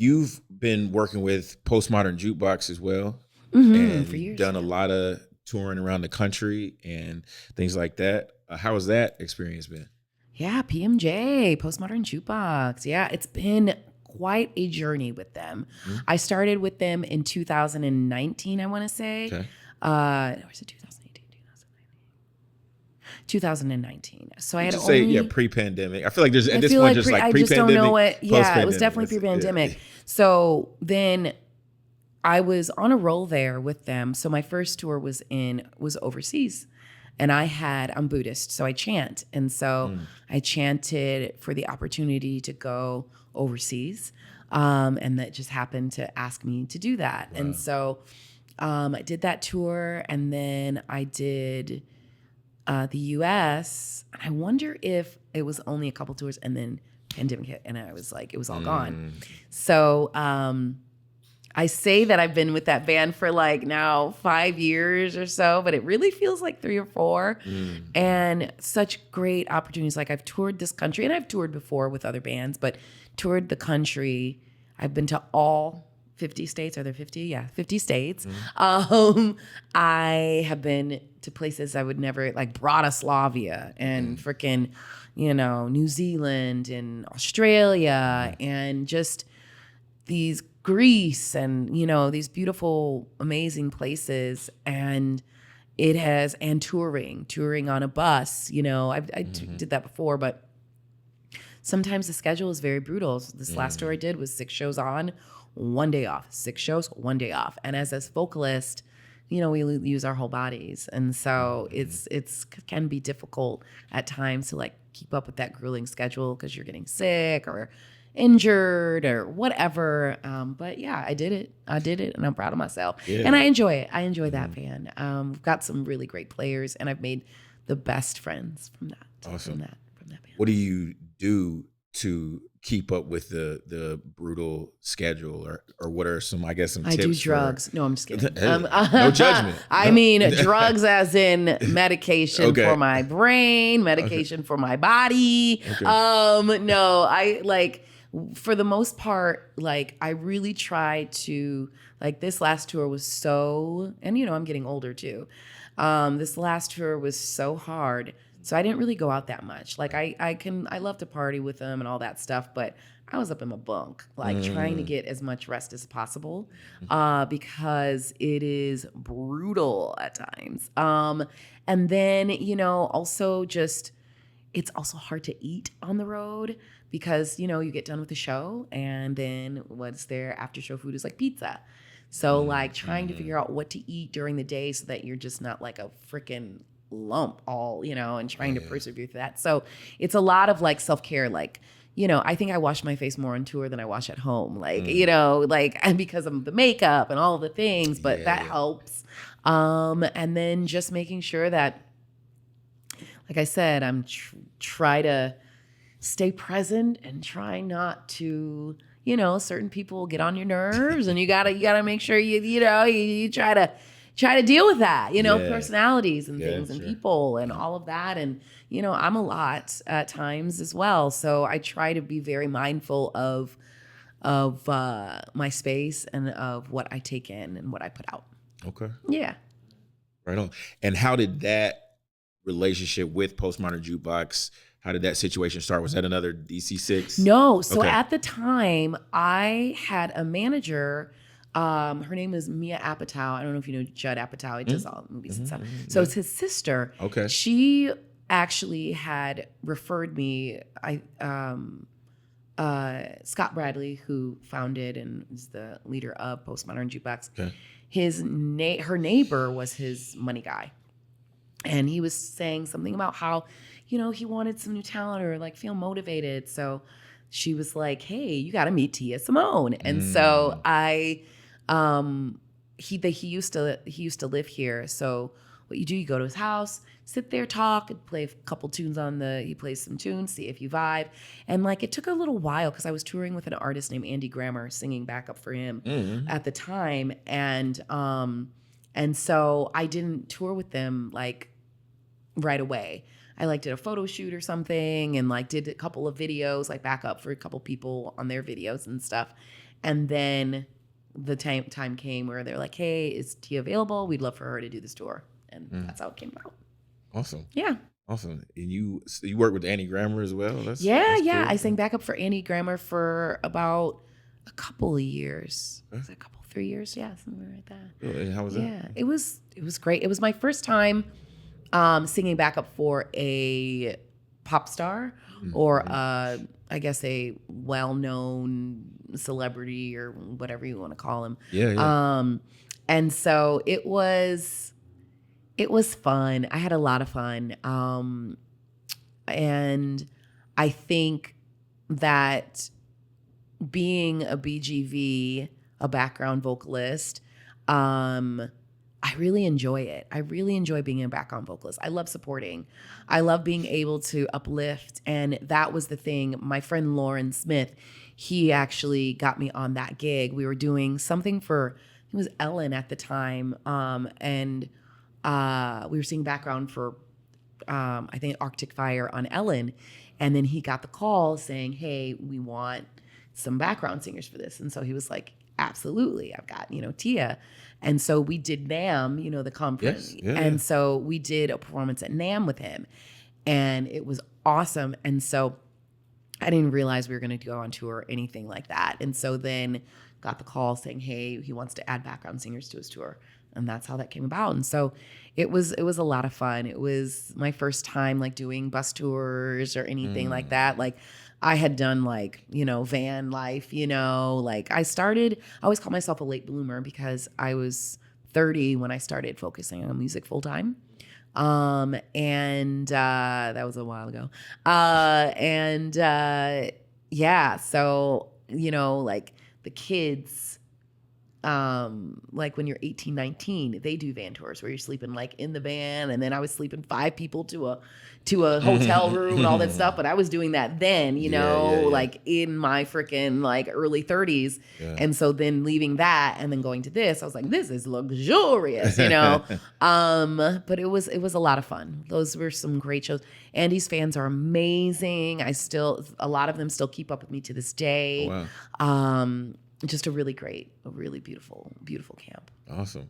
You've been working with Postmodern Jukebox as well, Mm-hmm. For and years. done a lot of touring around the country and things like that. How has that experience been? Yeah, PMJ, Postmodern Jukebox. Yeah, it's been quite a journey with them. Mhm. I started with them in 2019, I want to say. Okay. Or is it 2018, 2019? So I We'll had just say, yeah, only, pre-pandemic. I feel like there's at I this feel point like just like I just don't know pre-pandemic, what. Yeah, it was post-pandemic. definitely That's it. pre-pandemic. Yeah. So then I was on a roll there with them. So my first tour was overseas. And I'm Buddhist, so I chant. And so I chanted for the opportunity to go overseas. And that just happened to ask me to do that. Wow. And so I did that tour, and then I did the US. I wonder if it was only a couple tours and then pandemic hit, and I was like, it was all gone. So I say that I've been with that band for like now 5 years or so, but it really feels like 3 or 4. And such great opportunities. Like I've toured this country, and I've toured before with other bands, but toured the country. I've been to all 50 states. Are there 50? Yeah, 50 states. I have been to places I would never, like Bratislava and freaking, New Zealand and Australia and just these Greece and, these beautiful, amazing places. And touring on a bus, I did that before, but sometimes the schedule is very brutal. So this last tour I did was 6 shows on, 1 day off, 6 shows, 1 day off. And as a vocalist, we use our whole bodies. And so it's can be difficult at times to like keep up with that grueling schedule because you're getting sick or injured or whatever. But yeah, I did it, and I'm proud of myself. Yeah. And I enjoy it. I enjoy that band. We've got some really great players, and I've made the best friends from that. Awesome. From that band. What do you do to keep up with the brutal schedule, or what are some tips? I do drugs. No, I'm just kidding. No judgment. I mean drugs as in medication Okay. for my brain, medication for my body. Okay. No, I like, for the most part, like I really try to, like this last tour was so, and I'm getting older too. This last tour was so hard. So I didn't really go out that much. Like I love to party with them and all that stuff, but I was up in my bunk, like trying to get as much rest as possible, because it is brutal at times. And then, also just, it's also hard to eat on the road because, you get done with the show and then what's their after show food is like pizza. So like trying to figure out what to eat during the day so that you're just not like a freaking lump all, and trying to persevere through that. So it's a lot of like self-care. Like, I think I wash my face more on tour than I wash at home. Like, and because of the makeup and all the things, but that helps. And then just making sure that, like I said, I'm try to stay present and try not to, certain people get on your nerves, and you gotta make sure you try to deal with that, personalities and things and people and all of that. And, I'm a lot at times as well. So I try to be very mindful of my space and of what I take in and what I put out. Okay. Yeah. Right on. And how did that relationship with Postmodern Jukebox, how did that situation start? Was that another DC6? No. So at the time, I had a manager. Her name is Mia Apatow. I don't know if you know Judd Apatow. He does all movies and stuff. So it's his sister. Okay. She actually had referred me. Scott Bradley, who founded and is the leader of Postmodern Jukebox. Okay. Her neighbor was his money guy. And he was saying something about how, he wanted some new talent or like feel motivated. So she was like, hey, you got to meet Tia Simone. And so he used to live here. So what you do, you go to his house, sit there, talk, and play a couple tunes he plays some tunes, see if you vibe. And like, it took a little while because I was touring with an artist named Andy Grammer, singing backup for him at the time. And so I didn't tour with them like right away. I like did a photo shoot or something and like did a couple of videos, like backup for a couple people on their videos and stuff. And then the time came where they're like, hey, is Tia available? We'd love for her to do this tour. And that's how it came about. Awesome. Yeah. Awesome. And you work with Annie Grammer as well? That's Cool. I sang backup for Annie Grammer for about a couple of years. Was it a couple, 3 years? Yeah, something like that. Oh, and how was that? Yeah, it was great. It was my first time singing backup for a pop star or I guess a well-known celebrity or whatever you want to call him. Yeah. And so it was fun. I had a lot of fun. And I think that being a BGV, a background vocalist, I really enjoy it. I really enjoy being a background vocalist. I love supporting. I love being able to uplift. And that was the thing. My friend Lauren Smith, he actually got me on that gig. We were doing something for, it was Ellen at the time. And we were singing background for, I think, Arctic Fire on Ellen. And then he got the call saying, hey, we want some background singers for this. And so he was like, absolutely. I've got, Tia. And so we did NAMM, the conference. Yes. Yeah, and so we did a performance at NAMM with him. And it was awesome. And so I didn't realize we were going to go on tour or anything like that. And so then got the call saying, hey, he wants to add background singers to his tour. And that's how that came about. And so it was a lot of fun. It was my first time like doing bus tours or anything like that. Like I had done like, van life, like I always call myself a late bloomer because I was 30 when I started focusing on music full time. And that was a while ago. Yeah, so, like the kids, like when you're 18, 19, they do van tours where you're sleeping like in the van. And then I was sleeping 5 people to a hotel room and all that stuff. But I was doing that then, like in my freaking like early 30s. Yeah. And so then leaving that and then going to this, I was like, this is luxurious, but it was a lot of fun. Those were some great shows. Andy's fans are amazing. A lot of them still keep up with me to this day. Oh, wow. Just a really beautiful, beautiful camp. Awesome.